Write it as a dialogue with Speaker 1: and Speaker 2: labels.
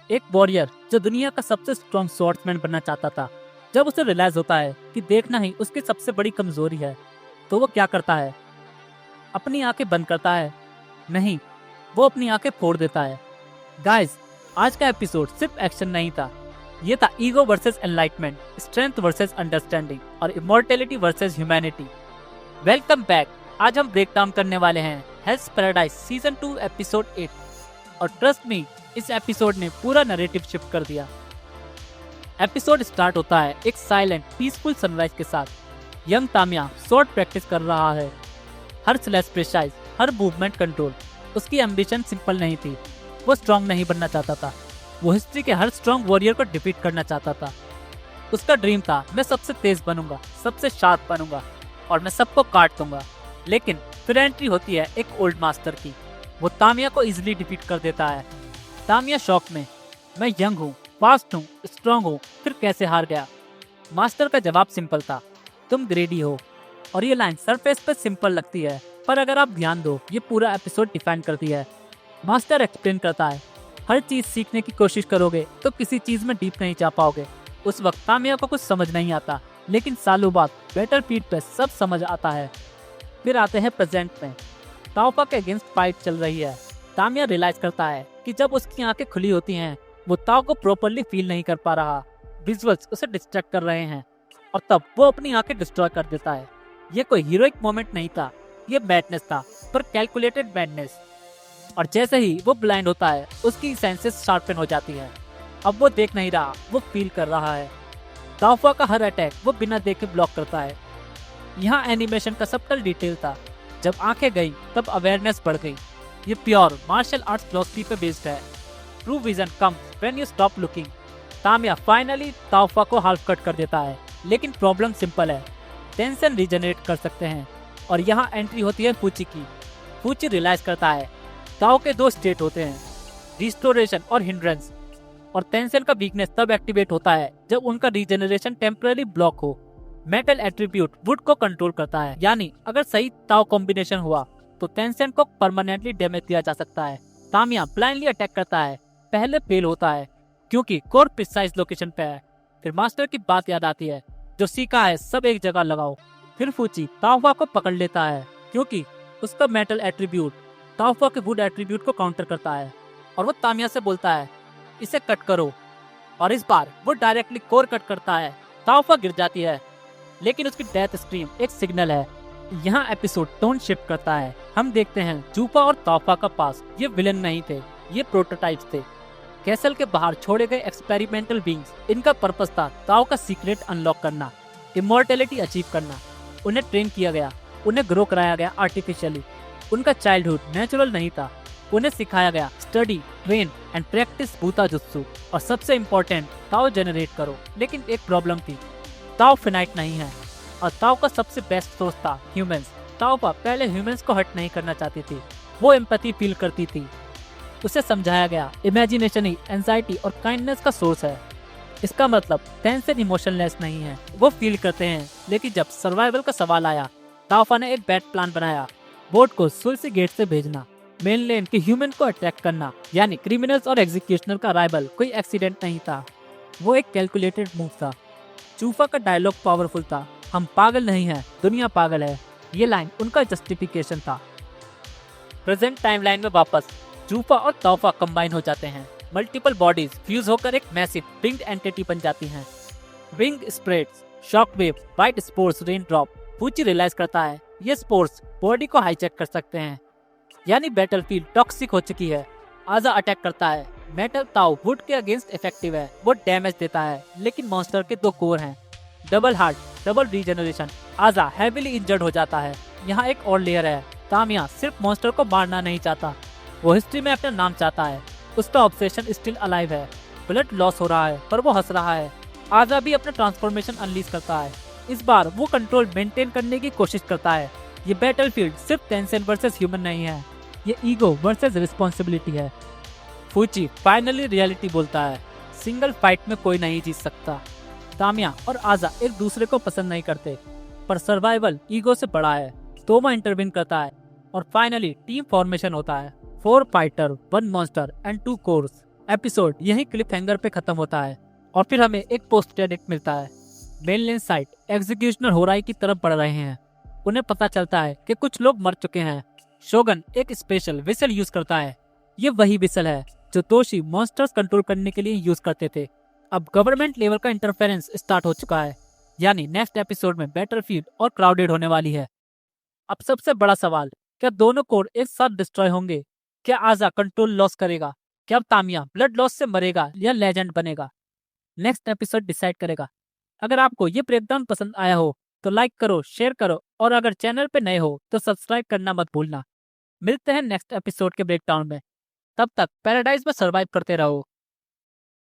Speaker 1: एक वॉरियर जो दुनिया का सबसे स्ट्रॉन्ग स्वॉर्ड्समैन बनना चाहता था, जब उसे रियलाइज होता है कि देखना ही उसकी सबसे बड़ी कमजोरी है, तो वो क्या करता है? अपनी आंखें बंद करता है? नहीं, वो अपनी आंखें फोड़ देता है। गाइस, आज का एपिसोड सिर्फ एक्शन नहीं था, ये था ego versus enlightenment, strength versus understanding और immortality versus humanity. Welcome back. आज हम ब्रेक डाउन करने वाले हैं हेल्स पैराडाइज सीजन 2 एपिसोड 8 और ट्रस्ट मी, इस एपिसोड ने पूरा नैरेटिव शिफ्ट कर दिया। एपिसोड स्टार्ट होता है एक साइलेंट पीसफुल सनराइज के साथ। यंग तामिया शॉर्ट प्रैक्टिस कर रहा है, हर स्लैश प्रिसाइज, हर मूवमेंट कंट्रोल। उसकी एम्बिशन सिंपल नहीं थी, वो स्ट्रॉन्ग नहीं बनना चाहता था, वो हिस्ट्री के हर स्ट्रॉन्ग वॉरियर को डिफीट करना चाहता था। उसका ड्रीम था, मैं सबसे तेज बनूंगा, सबसे शार्प बनूंगा और मैं सबको काट दूंगा। लेकिन फिर एंट्री होती है एक ओल्ड मास्टर की, वो तामिया को इजीली डिफीट कर देता है। तामिया शॉक में, मैं यंग हूँ, फास्ट हूँ, स्ट्रॉन्ग हूँ, फिर कैसे हार गया? मास्टर का जवाब सिंपल था, तुम ग्रेडी हो। और ये लाइन सरफेस पे सिंपल लगती है, पर अगर आप ध्यान दो, ये पूरा एपिसोड डिफाइन करती है। मास्टर एक्सप्लेन करता है, हर चीज सीखने की कोशिश करोगे तो किसी चीज में डीप नहीं जा पाओगे। उस वक्त तामिया को कुछ समझ नहीं आता, लेकिन सालों बाद बैटलफील्ड पे सब समझ आता है। फिर आते हैं प्रेजेंट में, ताओपा के अगेंस्ट फाइट चल रही है। तामिया रियलाइज करता है कि जब उसकी आंखें खुली होती हैं, वो ताओ को प्रॉपर्ली फील नहीं कर पा रहा, विजुअल्स उसे डिस्ट्रैक्ट कर रहे हैं और तब वो अपनी आंखें डिस्ट्रॉय कर देता है। ये कोई हीरोइक मोमेंट नहीं था, ये मैडनेस था, पर कैलकुलेटेड मैडनेस। और जैसे ही वो ब्लाइंड होता है, उसकी सेंसेस शार्पन हो जाती है। अब वो देख नहीं रहा, वो फील कर रहा है। ताओपा का हर अटैक वो बिना देखे ब्लॉक करता है। यहाँ एनिमेशन का सबटल डिटेल था, जब आंखें गई तब अवेयरनेस बढ़ गई। ये प्योर मार्शल आर्ट्स फिलॉसफी पे बेस्ड है। True vision comes when you stop looking. Tamiya finally Taopa को हाफ कट कर देता है, लेकिन प्रॉब्लम सिंपल है, टेंशन रीजनरेट कर सकते हैं। और यहाँ एंट्री होती है फूची की। फूची रियलाइज करता है ताओ के दो स्टेट होते हैं, रिस्टोरेशन और हिंड्रेंस। और टेंशन का वीकनेस तब एक्टिवेट होता है जब उनका रीजनरेशन टेम्पररी ब्लॉक हो। मेटल एट्रीब्यूट वुड को कंट्रोल करता है, यानी अगर सही ताओ कॉम्बिनेशन हुआ तो टेंशन को परमानेंटली डैमेज दिया जा सकता है। तामिया ब्लाइंडली अटैक करता है, पहले फेल होता है क्योंकि कोर प्रिसाइज लोकेशन पे है। फिर मास्टर की बात याद आती है, जो सीखा है सब एक जगह लगाओ। फिर फूची ताओपा को पकड़ लेता है क्योंकि उसका मेटल एट्रीब्यूट ताओपा के वुड एट्रीब्यूट को काउंटर करता है और वो तामिया से बोलता है, इसे कट करो। और इस बार वो डायरेक्टली कोर कट करता है। ताओपा गिर जाती है, लेकिन उसकी डेथ स्क्रीम एक सिग्नल है। यहाँ एपिसोड टोन शिफ्ट करता है। हम देखते हैं जूपा और ताओपा का पास। ये विलन नहीं थे, ये प्रोटोटाइप्स थे, कैसल के बाहर छोड़े गए एक्सपेरिमेंटल बींग्स। इनका पर्पस था ताओ का सीक्रेट अनलॉक करना, इमॉर्टैलिटी अचीव करना। उन्हें ट्रेन किया गया, उन्हें ग्रो कराया गया आर्टिफिशियली। उनका चाइल्डहुड नेचुरल नहीं था, उन्हें सिखाया गया स्टडी, ट्रेन एंड प्रैक्टिस बूता जुत्सु। और सबसे इम्पोर्टेंट, ताओ जनरेट करो। लेकिन एक प्रॉब्लम थी, ताओ फिनाइट नहीं है और ताओ का सबसे बेस्ट सोर्स था ह्यूमंस। ताओपा पहले ह्यूमंस को हर्ट नहीं करना चाहती थी, वो एम्पैथी फील करती थी। उसे समझाया गया इमेजिनेशन ही एंजाइटी और काइंडनेस का सोर्स है। इसका मतलब टेंशन इमोशनलेस नहीं है, वो फील करते हैं। लेकिन जब सर्वाइवल का सवाल आया, ताओपा ने एक बैड प्लान बनाया, बोट को सुल्सी गेट से भेजना, मेन लेन के ह्यूमन को अटैक करना। यानी क्रिमिनल्स और एग्जीक्यूशनर का राइवल कोई एक्सीडेंट नहीं था, वो एक कैलकुलेटेड मूव था। चूफा का डायलॉग पावरफुल था, हम पागल नहीं हैं, दुनिया पागल है। ये लाइन उनका जस्टिफिकेशन था। प्रेजेंट टाइमलाइन में वापस चूफा और ताओपा कंबाइन हो जाते हैं। मल्टीपल बॉडीज फ्यूज होकर एक मैसिव विंग्ड एंटिटी बन जाती हैं। Wing spreads, shockwave, white spores, rain drop. Fuchi realize करता है ये स्पोर्स बॉडी को हाईजैक कर सकते हैं, यानी बैटलफील्ड टॉक्सिक हो चुकी है। आजा अटैक करता है। मेटल ताओ वुड के अगेंस्ट इफेक्टिव है, वो डैमेज देता है, लेकिन मॉन्स्टर के दो कोर हैं, डबल हार्ट, डबल रीजनरेशन। आजा हैवीली इंजर्ड हो जाता है। यहाँ एक और लेयर है, तामिया सिर्फ मॉन्स्टर को मारना नहीं चाहता, वो हिस्ट्री में अपना नाम चाहता है। उसका ऑब्सेशन स्टिल अलाइव है, ब्लड लॉस हो रहा है पर वो हंस रहा है। आजा भी अपना ट्रांसफॉर्मेशन अनलीज करता है। इस बार वो कंट्रोल मेंटेन करने की कोशिश करता है। ये बैटलफील्ड सिर्फ टेंशन वर्सेस ह्यूमन नहीं है, ये ईगो वर्सेस रिस्पॉन्सिबिलिटी है। फूची फाइनली रियलिटी बोलता है, सिंगल फाइट में कोई नहीं जीत सकता। तामिया और आजा एक दूसरे को पसंद नहीं करते, पर सर्वाइवल ईगो से बड़ा है। तोमा इंटरवीन करता है और फाइनली टीम फॉर्मेशन होता है। 4 fighter, 1 monster and 2 course. Episode यही क्लिफ हैंगर पे खत्म होता है और फिर हमें एक पोस्ट क्रेडिट मिलता है। मेनलैंड साइड एग्जीक्यूशनर होराई की तरफ बढ़ रहे हैं। उन्हें पता चलता है कि कुछ लोग मर चुके हैं। शोगन एक स्पेशल विसल यूज करता है। ये वही विसल है जो दोषी मॉन्स्टर्स कंट्रोल करने के लिए यूज करते थे। अब गवर्नमेंट लेवल का इंटरफेरेंस स्टार्ट हो चुका है, यानी नेक्स्ट एपिसोड में बैटलफील्ड और क्राउडेड होने वाली है। अब सबसे बड़ा सवाल, क्या दोनों कोर एक साथ डिस्ट्रॉय होंगे? क्या आजा कंट्रोल लॉस करेगा? क्या तामिया ब्लड लॉस से मरेगा या लेजेंड बनेगा? नेक्स्ट एपिसोड डिसाइड करेगा। अगर आपको ये ब्रेकडाउन पसंद आया हो तो लाइक करो, शेयर करो और अगर चैनल पे नए हो तो सब्सक्राइब करना मत भूलना। मिलते हैं नेक्स्ट एपिसोड के ब्रेकडाउन में। तब तक पैराडाइज में सर्वाइव करते रहो।